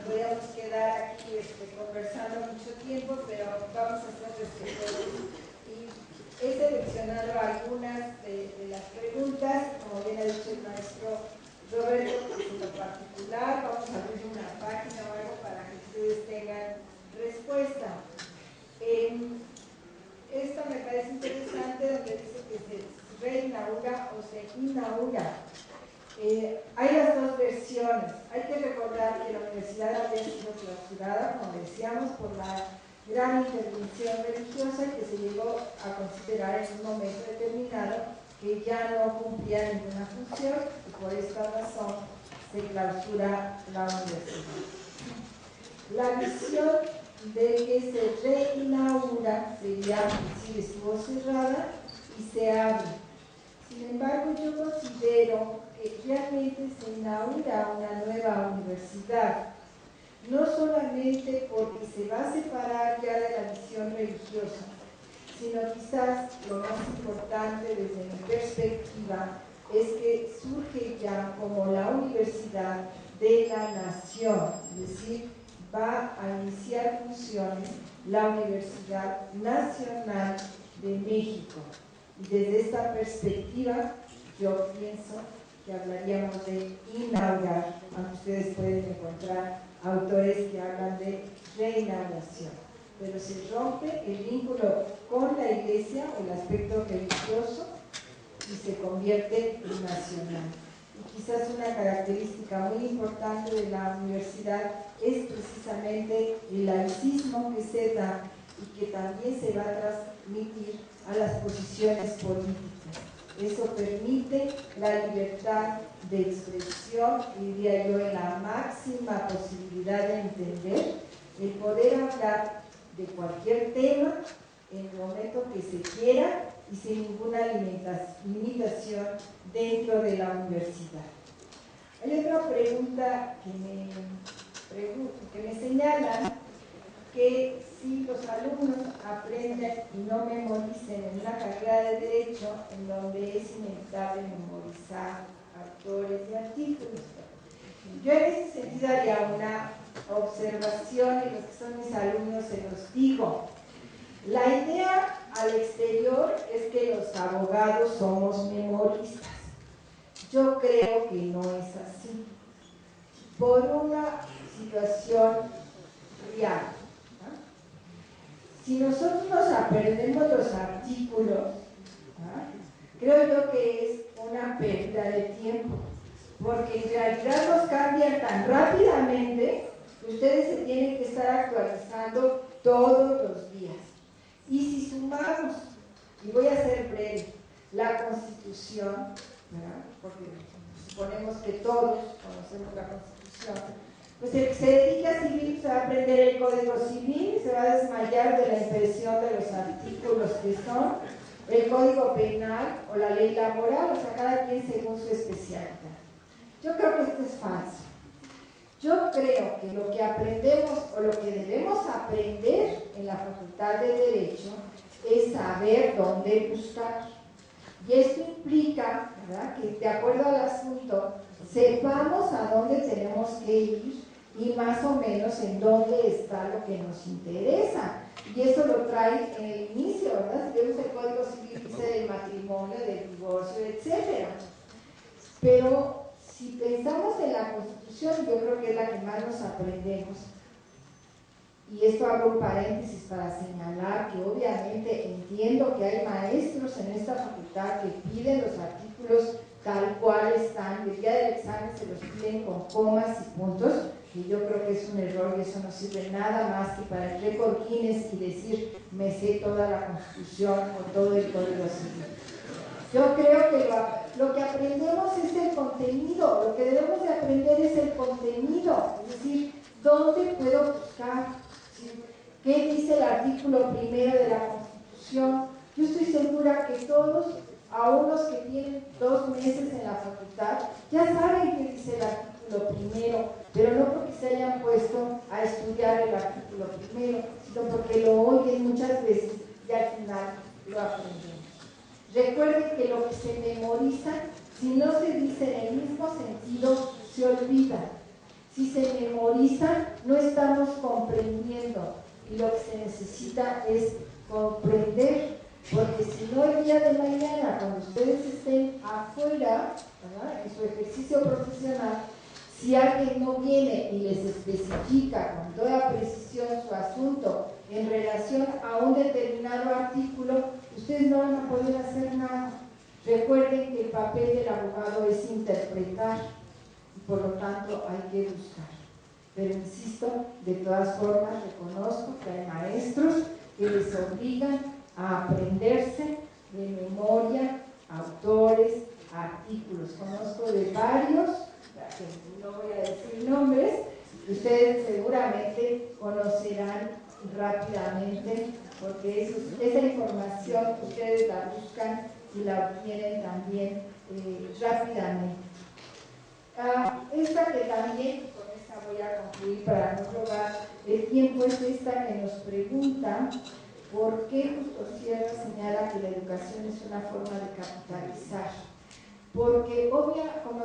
podríamos quedar aquí conversando mucho tiempo, pero vamos a ser respetuosos. Y he seleccionado algunas de las preguntas, como bien ha dicho el maestro Roberto, pues en lo particular vamos a abrir una página o algo para que ustedes tengan respuesta. Esta me parece interesante, donde dice que se reinaugura o se inaugura. Hay las dos versiones. Hay que recordar que la universidad había sido clausurada, como decíamos, por la gran intervención religiosa y que se llegó a considerar en un momento determinado que ya no cumplía ninguna función y por esta razón se clausura la universidad. La visión de que se reinaugura sería decir estuvo cerrada y se abre. Sin embargo, yo considero que realmente se inaugura una nueva universidad, no solamente porque se va a separar ya de la visión religiosa, sino quizás lo más importante desde mi perspectiva es que surge ya como la universidad de la nación, es decir, va a iniciar funciones la Universidad Nacional de México. Y desde esta perspectiva, yo pienso que hablaríamos de inaugurar, aunque ustedes pueden encontrar autores que hablan de reinauguración. Pero se rompe el vínculo con la iglesia o el aspecto religioso y se convierte en nacional. Y quizás una característica muy importante de la universidad es precisamente el laicismo que se da y que también se va a transmitir a las posiciones políticas. Eso permite la libertad de expresión, diría yo, en la máxima posibilidad de entender, el poder hablar de cualquier tema en el momento que se quiera y sin ninguna limitación dentro de la universidad. Hay otra pregunta que me señala que si los alumnos aprenden y no memoricen en una carrera de Derecho, en donde es inevitable memorizar autores y artículos. Yo en ese sentido haría una observación, y los que son mis alumnos se los digo. La idea al exterior es que los abogados somos memoristas. Yo creo que no es así. Por una situación real. Si nosotros nos aprendemos los artículos, creo yo que es una pérdida de tiempo, porque en realidad nos cambian tan rápidamente que ustedes se tienen que estar actualizando todos los días. Y si sumamos, y voy a ser breve, la Constitución, ¿verdad? Porque suponemos que todos conocemos la Constitución, pues el que se dedica a civil se va a aprender el Código Civil y se va a desmayar de la impresión de los artículos que son el Código Penal o la Ley Laboral, o sea, cada quien según su especialidad. Yo creo que esto es falso. Yo creo que lo que aprendemos o lo que debemos aprender en la Facultad de Derecho es saber dónde buscar. Y esto implica, ¿verdad?, que de acuerdo al asunto sepamos a dónde tenemos que ir y más o menos en dónde está lo que nos interesa. Y eso lo trae en el inicio, ¿verdad? Si vemos el Código Civil, dice del matrimonio, del divorcio, etc. Pero si pensamos en la Constitución, yo creo que es la que más nos aprendemos. Y esto abro un paréntesis para señalar que obviamente entiendo que hay maestros en esta facultad que piden los artículos tal cual están, y el día del examen se los piden con comas y puntos, y yo creo que es un error y eso no sirve nada más que para el récord Guinness y decir me sé toda la Constitución o todo el Código Civil. Yo creo que lo que aprendemos es el contenido, lo que debemos de aprender es el contenido, es decir, ¿dónde puedo buscar? ¿Qué dice el artículo primero de la Constitución? Yo estoy segura que todos, aún los que tienen 2 meses en la facultad, ya saben qué dice el artículo primero, pero no porque se hayan puesto a estudiar el artículo primero, sino porque lo oyen muchas veces y al final lo aprendemos. Recuerden que lo que se memoriza, si no se dice en el mismo sentido, se olvida. Si se memoriza, no estamos comprendiendo, y lo que se necesita es comprender, porque si no el día de mañana, cuando ustedes estén afuera, ¿verdad?, en su ejercicio profesional, si alguien no viene y les especifica con toda precisión su asunto en relación a un determinado artículo, ustedes no van a poder hacer nada. Recuerden que el papel del abogado es interpretar y por lo tanto hay que buscar. Pero insisto, de todas formas reconozco que hay maestros que les obligan a aprenderse de memoria autores, artículos. Conozco de varios, no voy a decir nombres, ustedes seguramente conocerán rápidamente, porque esa información ustedes la buscan y la obtienen también rápidamente. Esta que también, con esta voy a concluir para no robar el tiempo, es esta que nos pregunta por qué Justo Sierra señala que la educación es una forma de capitalizar. Porque, como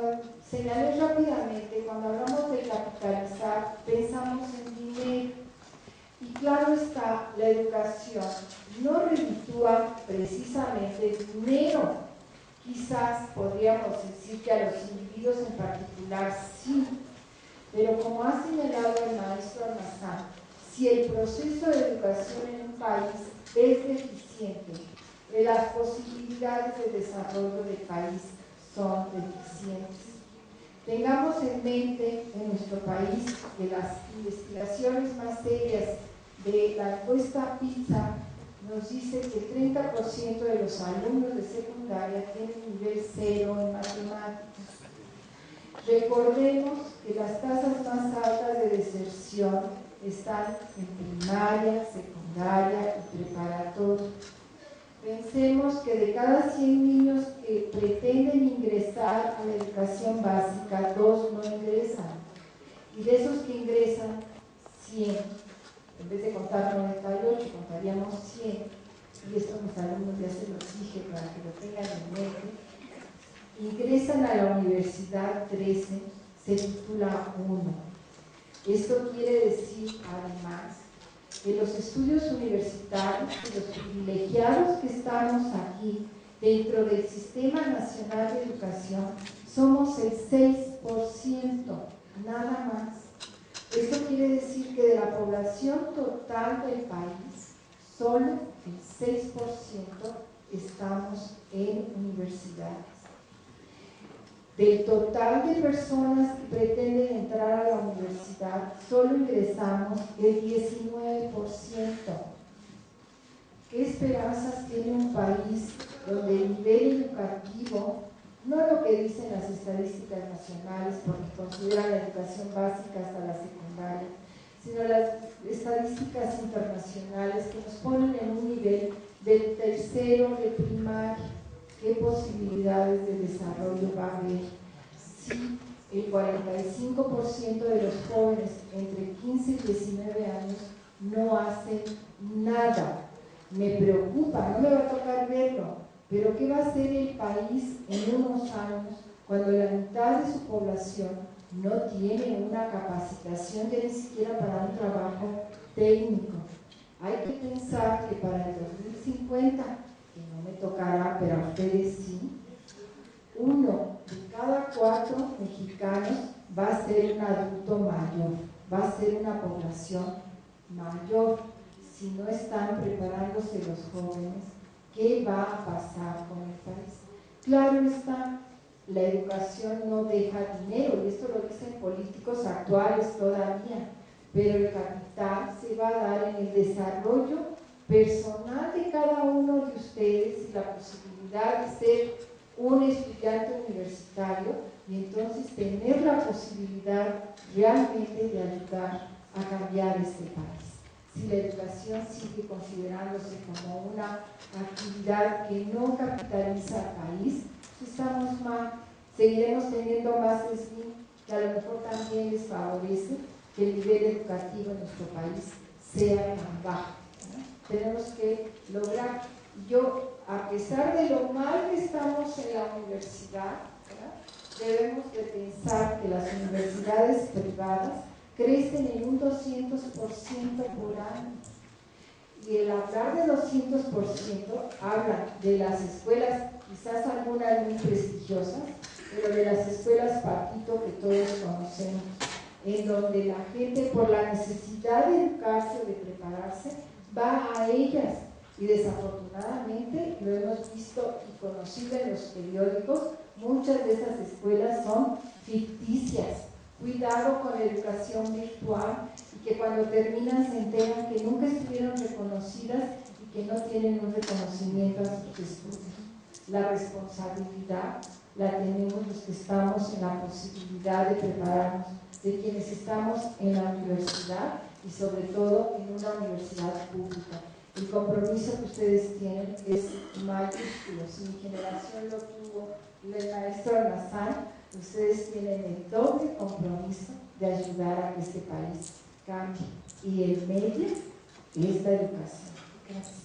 señalé rápidamente, cuando hablamos de capitalizar, pensamos en dinero. Y claro está, la educación no reditúa precisamente dinero. Quizás podríamos decir que a los individuos en particular sí, pero como ha señalado el maestro Almazán, si el proceso de educación en un país es deficiente, las posibilidades de desarrollo del país son deficientes. Tengamos en mente en nuestro país que las investigaciones más serias de la encuesta PISA nos dice que el 30% de los alumnos de secundaria tienen nivel 0 en matemáticas. Recordemos que las tasas más altas de deserción están en primaria, secundaria y preparatoria. Pensemos que de cada 100 niños que pretenden ingresar a la educación básica, 2 no ingresan. Y de esos que ingresan, 100. En vez de contar 98, contaríamos 100. Y esto mis alumnos ya se los dije para que lo tengan en mente. Ingresan a la universidad 13, se titula 1. Esto quiere decir, además, que los estudios universitarios y los privilegiados que estamos aquí dentro del Sistema Nacional de Educación somos el 6%, nada más. Esto quiere decir que de la población total del país, solo el 6% estamos en universidades. Del total de personas que pretenden entrar a la universidad, solo ingresamos el 19%. ¿Qué esperanzas tiene un país donde el nivel educativo, no lo que dicen las estadísticas nacionales, porque consideran la educación básica hasta la secundaria, sino las estadísticas internacionales que nos ponen en un nivel del tercero de primaria? ¿Qué posibilidades de desarrollo va a haber si el 45% de los jóvenes entre 15 y 19 años no hacen nada? Me preocupa, no me va a tocar verlo, pero ¿qué va a hacer el país en unos años cuando la mitad de su población no tiene una capacitación ya ni siquiera para un trabajo técnico? Hay que pensar que para el 2050, que no me tocará, pero a ustedes sí, 1 de cada 4 mexicanos va a ser un adulto mayor, va a ser una población mayor. Si no están preparándose los jóvenes, ¿qué va a pasar con el país? Claro está, la educación no deja dinero, y esto lo dicen políticos actuales todavía, pero el capital se va a dar en el desarrollo personal de cada uno de ustedes y la posibilidad de ser un estudiante universitario y entonces tener la posibilidad realmente de ayudar a cambiar este país. Si la educación sigue considerándose como una actividad que no capitaliza al país, estamos mal. Seguiremos teniendo más SNI, que a lo mejor también les favorece que el nivel educativo en nuestro país sea tan bajo, ¿no? Tenemos que lograr. Yo, a pesar de lo mal que estamos en la universidad, ¿verdad?, debemos de pensar que las universidades privadas crecen en un 200% por año. Y el hablar de 200% habla de las escuelas, quizás algunas muy prestigiosas, pero de las escuelas Paquito que todos conocemos, en donde la gente por la necesidad de educarse o de prepararse va a ellas. Y desafortunadamente lo hemos visto y conocido en los periódicos, muchas de esas escuelas son ficticias. Cuidado con la educación virtual y que cuando terminan se enteran que nunca estuvieron reconocidas y que no tienen un reconocimiento a sus estudios. La responsabilidad la tenemos los que estamos en la posibilidad de prepararnos, de quienes estamos en la universidad y sobre todo en una universidad pública. El compromiso que ustedes tienen es mayúsculo. Si mi generación lo tuvo el maestro Almazán, ustedes tienen el doble compromiso de ayudar a que este país cambie. Y el medio es la educación. Gracias.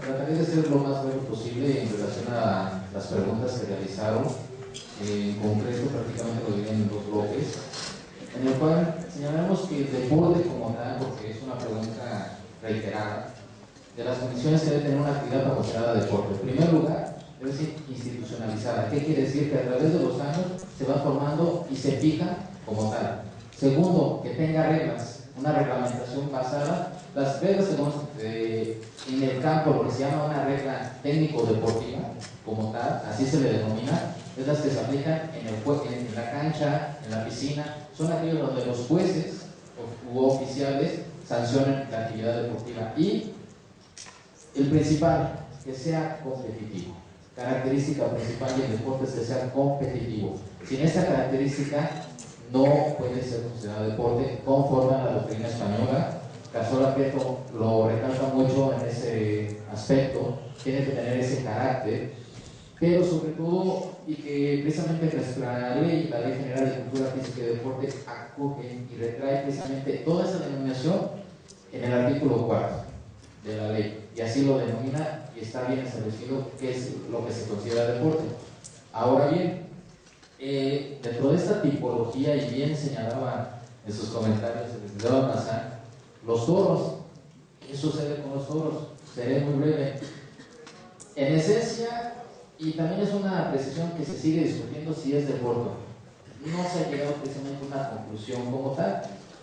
Trataré de ser lo más breve posible en relación a las preguntas que realizaron. En concreto, prácticamente lo diré en 2 bloques, en el cual señalamos que el deporte como tal, porque es una pregunta reiterada, de las condiciones que debe tener una actividad proporcionada a deporte. En primer lugar, debe ser institucionalizada. ¿Qué quiere decir? Que a través de los años se va formando y se fija como tal. Segundo, que tenga reglas, una reglamentación basada. Las reglas que tenemos en el campo, lo que se llama una regla técnico-deportiva, como tal, así se le denomina, es las que se aplican en la cancha, en la piscina, son aquellos donde los jueces u oficiales sancionan la actividad deportiva. Y el principal, que sea competitivo. Característica principal del deporte es que sea competitivo. Sin esta característica no puede ser considerado deporte conforme a la doctrina española. Casola Prieto lo recalca mucho en ese aspecto, tiene que tener ese carácter, pero sobre todo, y que precisamente nuestra ley, la Ley General de Cultura Física y Deporte, acoge y retrae precisamente toda esa denominación en el artículo 4 de la ley, y así lo denomina y está bien establecido qué es lo que se considera deporte. Ahora bien, dentro de esta tipología, y bien señalaba en sus comentarios el licenciado Almazán, los toros, ¿qué sucede con los toros? Seré muy breve. En esencia, y también es una precisión que se sigue discutiendo si es deporte, no se ha llegado precisamente a una conclusión como tal.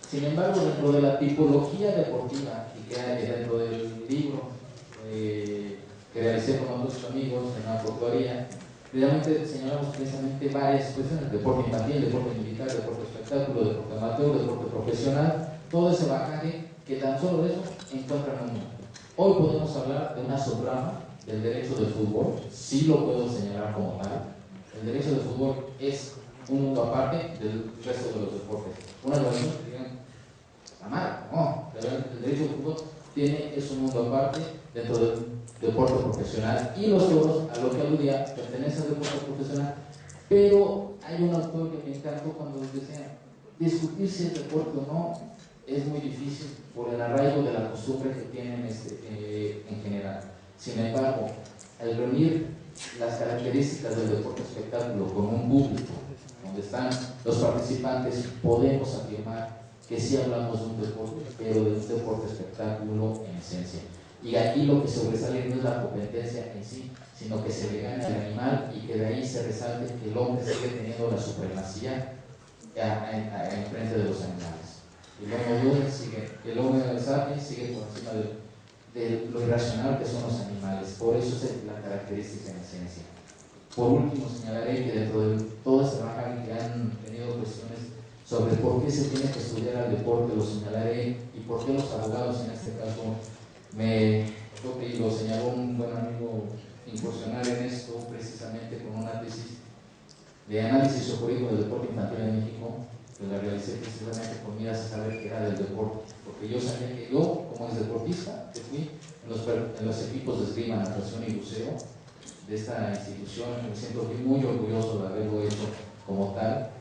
Sin embargo, dentro de la tipología deportiva y que hay dentro del libro que realicé con otros amigos en la portuaria, realmente señalamos precisamente varias cuestiones: deporte infantil, deporte militar, deporte espectáculo, deporte amateur, deporte profesional, todo ese bagaje que tan solo de eso encuentran un mundo. Hoy podemos hablar de una subrama del derecho del fútbol, sí lo puedo señalar como tal. El derecho del fútbol es un mundo aparte del resto de los deportes. Una de las cosas que digan, amar, no, el derecho del fútbol es un mundo aparte dentro del deporte profesional, y los toros, a lo que aludía, pertenecen al deporte profesional, pero hay un autor que me encantó cuando decía, discutir si es deporte o no es muy difícil por el arraigo de la costumbre que tienen en general. Sin embargo, al reunir las características del deporte espectáculo con un público donde están los participantes, podemos afirmar que sí hablamos de un deporte, pero de un deporte espectáculo en esencia. Y aquí lo que sobresale no es la competencia en sí, sino que se le gana el animal y que de ahí se resalte que el hombre sigue teniendo la supremacía en frente de los animales. El Homo ludens sigue, el Homo sapiens sigue por encima de lo irracional que son los animales. Por eso es la característica en esencia. Por último, señalaré que dentro de todo este trabajo que han tenido cuestiones sobre por qué se tiene que estudiar al deporte, lo señalaré, y por qué los abogados en este caso y lo señaló un buen amigo, incursionar en esto precisamente con una tesis de análisis jurídico del deporte infantil en México, que la realicé precisamente con miras a saber qué era del deporte, porque yo sabía que yo, como ex deportista, que fui en los equipos de esgrima, natación y buceo de esta institución, me siento muy orgulloso de haberlo hecho como tal.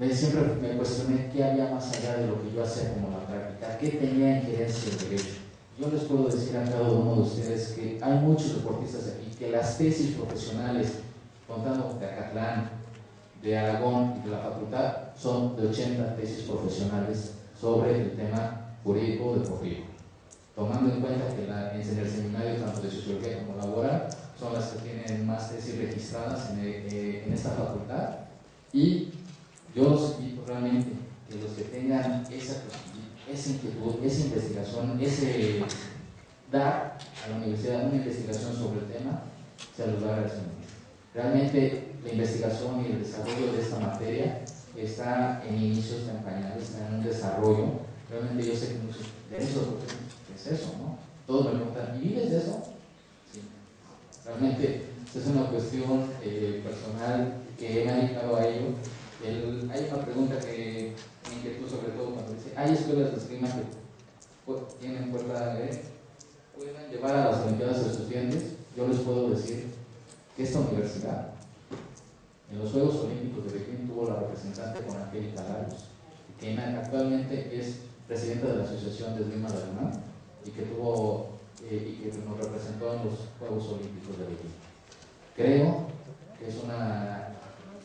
siempre me cuestioné qué había más allá de lo que yo hacía como la práctica, qué tenía en gerencia el derecho. Yo les puedo decir a cada uno de ustedes que hay muchos deportistas aquí que las tesis profesionales, contando de Acatlán, de Aragón y de la facultad, son de 80 tesis profesionales sobre el tema jurídico deportivo, tomando en cuenta que en el seminario tanto de sociología como laboral son las que tienen más tesis registradas en esta facultad. Y yo los invito realmente que los que tengan esa inquietud, esa investigación, ese dar a la universidad una investigación sobre el tema, se los va a agradecer mucho. Realmente la investigación y el desarrollo de esta materia está en inicios, está en pañales, está en un desarrollo. Realmente yo sé que muchos de eso es eso, ¿no? Todos me preguntan, ¿y vives de eso? Sí. Realmente es una cuestión personal que me ha dedicado a ello. Hay una pregunta que me inquietó sobre todo cuando dice, ¿hay escuelas de esgrima que tienen puerta puedan llevar a las olimpiadas a sus estudiantes? Yo les puedo decir que esta universidad en los Juegos Olímpicos de Pekín tuvo la representante con Angélica Lagos, que actualmente es presidenta de la Asociación de Esgrima de Alemán y que nos representó en los Juegos Olímpicos de Pekín. Creo que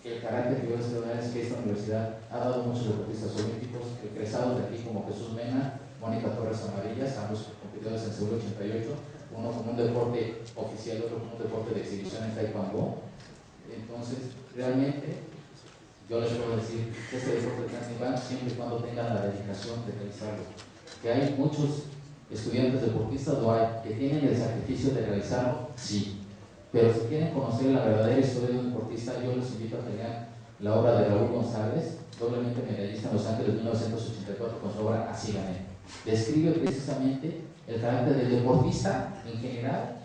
el carácter que yo les quiero dar es que esta universidad ha dado muchos deportistas olímpicos egresados de aquí, como Jesús Mena, Mónica Torres Amarillas, ambos competidores en Seúl 88, uno con un deporte oficial, otro con un deporte de exhibición en Taekwondo. Entonces, realmente, yo les puedo decir que este deporte va siempre y cuando tengan la dedicación de realizarlo. Que hay muchos estudiantes deportistas, lo hay, que tienen el sacrificio de realizarlo, sí. Pero si quieren conocer la verdadera historia de un deportista, yo los invito a que lean la obra de Raúl González, doblemente medallista en Los Ángeles 1984, con su obra Así gané. Describe precisamente el carácter del deportista en general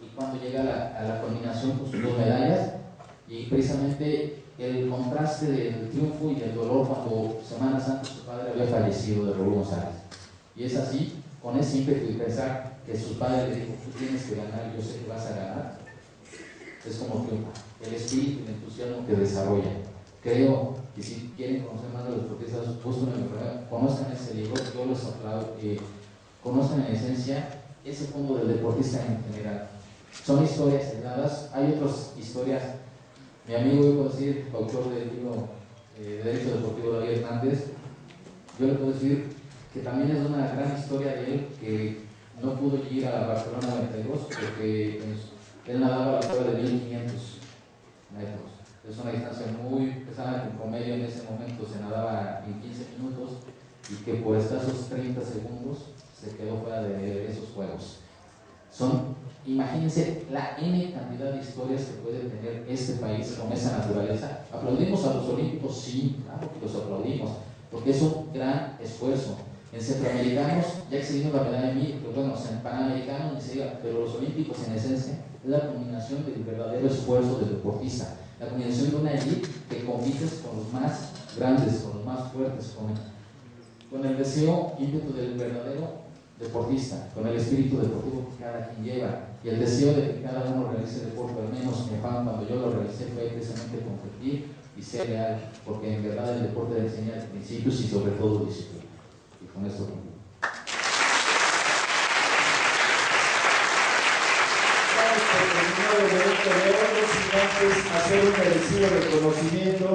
y cuando llega a la culminación con sus 2 medallas, y precisamente el contraste del triunfo y del dolor cuando semanas antes su padre había fallecido, de Raúl González. Y es así, con ese ímpetu de pensar que su padre le dijo, tú tienes que ganar, yo sé que vas a ganar, es como triunfa, el espíritu y el entusiasmo que desarrolla. Creo que si quieren conocer más de los deportistas, conozcan ese libro, yo los aplaudo, conozcan en esencia ese fondo del deportista en general. Son historias aisladas, hay otras historias. Mi amigo, yo puedo decir, autor del libro de Derecho Deportivo, David Hernández, yo le puedo decir que también es una gran historia de él, que no pudo ir a Barcelona 92 porque él nadaba a la prueba de 1500 metros. Es una distancia muy pesada, que en promedio en ese momento se nadaba en 15 minutos y que por escasos 30 segundos se quedó fuera de esos juegos. Imagínense la N cantidad de historias que puede tener este país con esa naturaleza. ¿Aplaudimos a los olímpicos? Sí, claro que los aplaudimos, porque es un gran esfuerzo. En centroamericanos ya excedimos la medalla de mí, pero bueno, en panamericanos ni se diga, pero los olímpicos en esencia es la combinación del verdadero esfuerzo del deportista, la combinación de una elite que compites con los más grandes, con los más fuertes, con el deseo ímpetu del verdadero deportista, con el espíritu deportivo que cada quien lleva y el deseo de que cada uno realice deporte. Al menos mi afán cuando yo lo realicé fue precisamente competir y ser leal, porque en verdad el deporte enseña principios y sobre todo disciplina. Y con esto concluyo. Hacer un merecido reconocimiento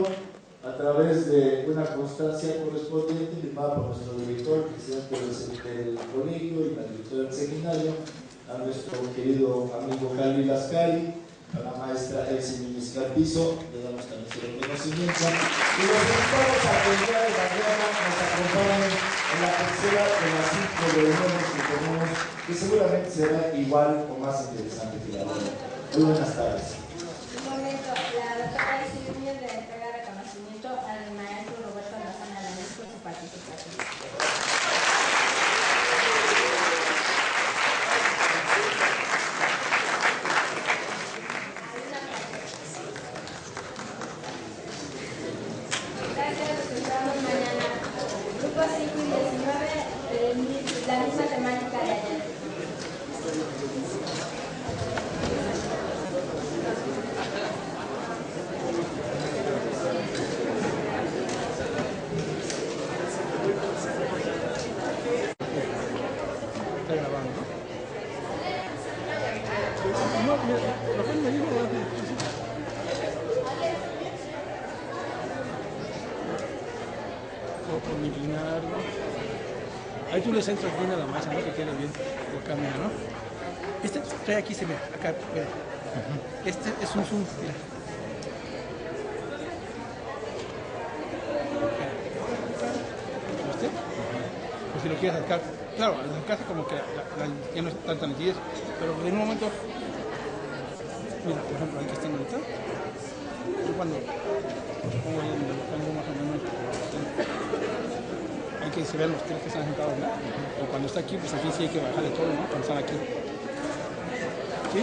a través de una constancia correspondiente firmada por nuestro director, presidente del colegio y la directora del seminario, a nuestro querido amigo Calvi Lascari, a la maestra Elsie Núñez Carpizo, le damos también su reconocimiento. Y los invitamos a que el día de mañana nos acompañen en la tercera de las 5 reuniones que tenemos, que seguramente será igual o más interesante que la otra. Muy buenas tardes. Un momento, la doctora Elsie Núñez le entrega reconocimiento al maestro Roberto Lozana Lanes por su participación. Gracias, nos encontramos mañana. Grupo 5 y 19, la misma temática de ayer. Rafael me dijo, por inclinarlo. Ahí tú le centras bien a la masa, ¿no? Que quede bien por camino, ¿no? Este trae aquí, se ve, acá, mira. Este es un zoom, mira. ¿Viste? Pues si lo quieres sacar, claro, al acercarse como que ya no es tanta nitidez, pero en un momento, mira, por ejemplo, ahí que están ahorita, yo cuando pongo ahí donde lo pongo más o menos, hay que se vean los tres que están sentados, ¿no? O cuando está aquí, pues aquí sí hay que bajarle todo, ¿no? Cuando están aquí. ¿Sí?